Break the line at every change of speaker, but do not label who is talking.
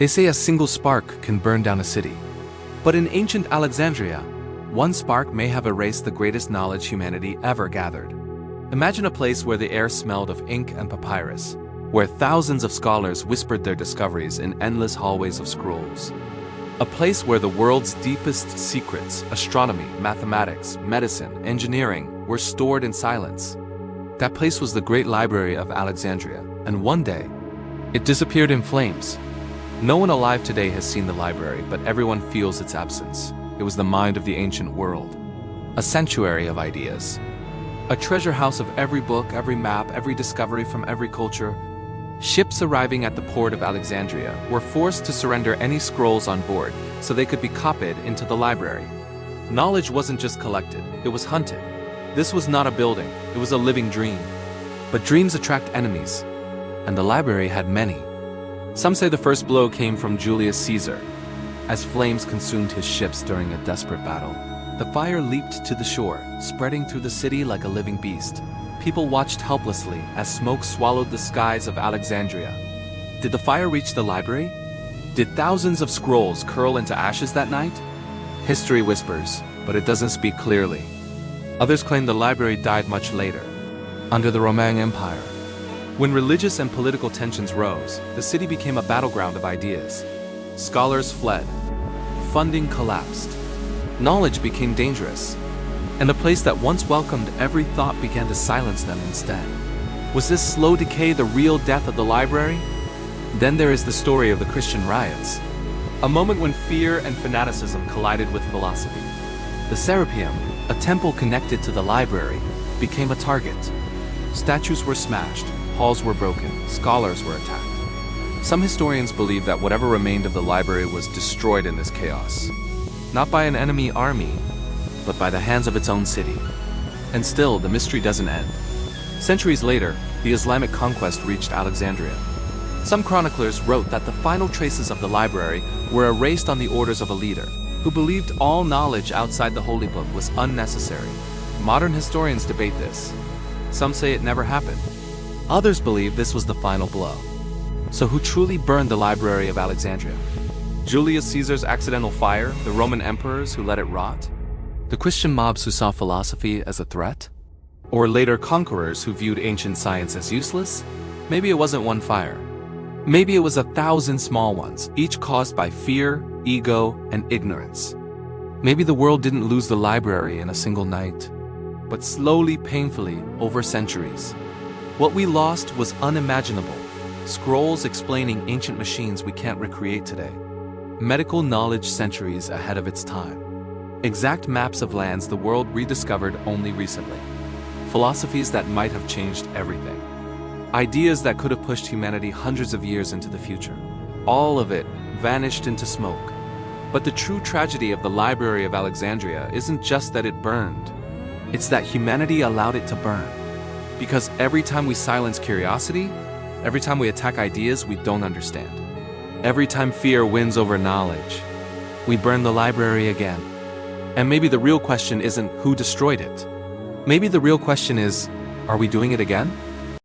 They say a single spark can burn down a city. But in ancient Alexandria, one spark may have erased the greatest knowledge humanity ever gathered. Imagine a place where the air smelled of ink and papyrus, where thousands of scholars whispered their discoveries in endless hallways of scrolls. A place where the world's deepest secrets, astronomy, mathematics, medicine, engineering, were stored in silence. That place was the great Library of Alexandria, and one day, it disappeared in flames. No one alive today has seen the library, but everyone feels its absence. It was the mind of the ancient world, a sanctuary of ideas, a treasure house of every book, every map, every discovery from every culture. Ships arriving at the port of Alexandria were forced to surrender any scrolls on board so they could be copied into the library. Knowledge wasn't just collected, it was hunted. This was not a building, it was a living dream. But dreams attract enemies, and the library had many. Some say the first blow came from Julius Caesar, as flames consumed his ships during a desperate battle. The fire leaped to the shore, spreading through the city like a living beast. People watched helplessly as smoke swallowed the skies of Alexandria. Did the fire reach the library? Did thousands of scrolls curl into ashes that night? History whispers, but it doesn't speak clearly. Others claim the library died much later, under the Roman Empire. When religious and political tensions rose, the city became a battleground of ideas. Scholars fled. Funding collapsed. Knowledge became dangerous. And the place that once welcomed every thought began to silence them instead. Was this slow decay the real death of the library? Then there is the story of the Christian riots, a moment when fear and fanaticism collided with philosophy. The Serapeum, a temple connected to the library, became a target. Statues were smashed, halls were broken, scholars were attacked. Some historians believe that whatever remained of the library was destroyed in this chaos, not by an enemy army, but by the hands of its own city. And still, the mystery doesn't end. Centuries later, the Islamic conquest reached Alexandria. Some chroniclers wrote that the final traces of the library were erased on the orders of a leader, who believed all knowledge outside the Holy Book was unnecessary. Modern historians debate this. Some say it never happened. Others believe this was the final blow. So who truly burned the Library of Alexandria? Julius Caesar's accidental fire, the Roman emperors who let it rot? The Christian mobs who saw philosophy as a threat? Or later conquerors who viewed ancient science as useless? Maybe it wasn't one fire. Maybe it was 1,000 small ones, each caused by fear, ego, and ignorance. Maybe the world didn't lose the library in a single night, but slowly, painfully, over centuries. What we lost was unimaginable. Scrolls explaining ancient machines we can't recreate today. Medical knowledge centuries ahead of its time. Exact maps of lands the world rediscovered only recently. Philosophies that might have changed everything. Ideas that could have pushed humanity hundreds of years into the future. All of it vanished into smoke. But the true tragedy of the Library of Alexandria isn't just that it burned. It's that humanity allowed it to burn. Because every time we silence curiosity, every time we attack ideas we don't understand, every time fear wins over knowledge, we burn the library again. And maybe the real question isn't who destroyed it. Maybe the real question is, are we doing it again?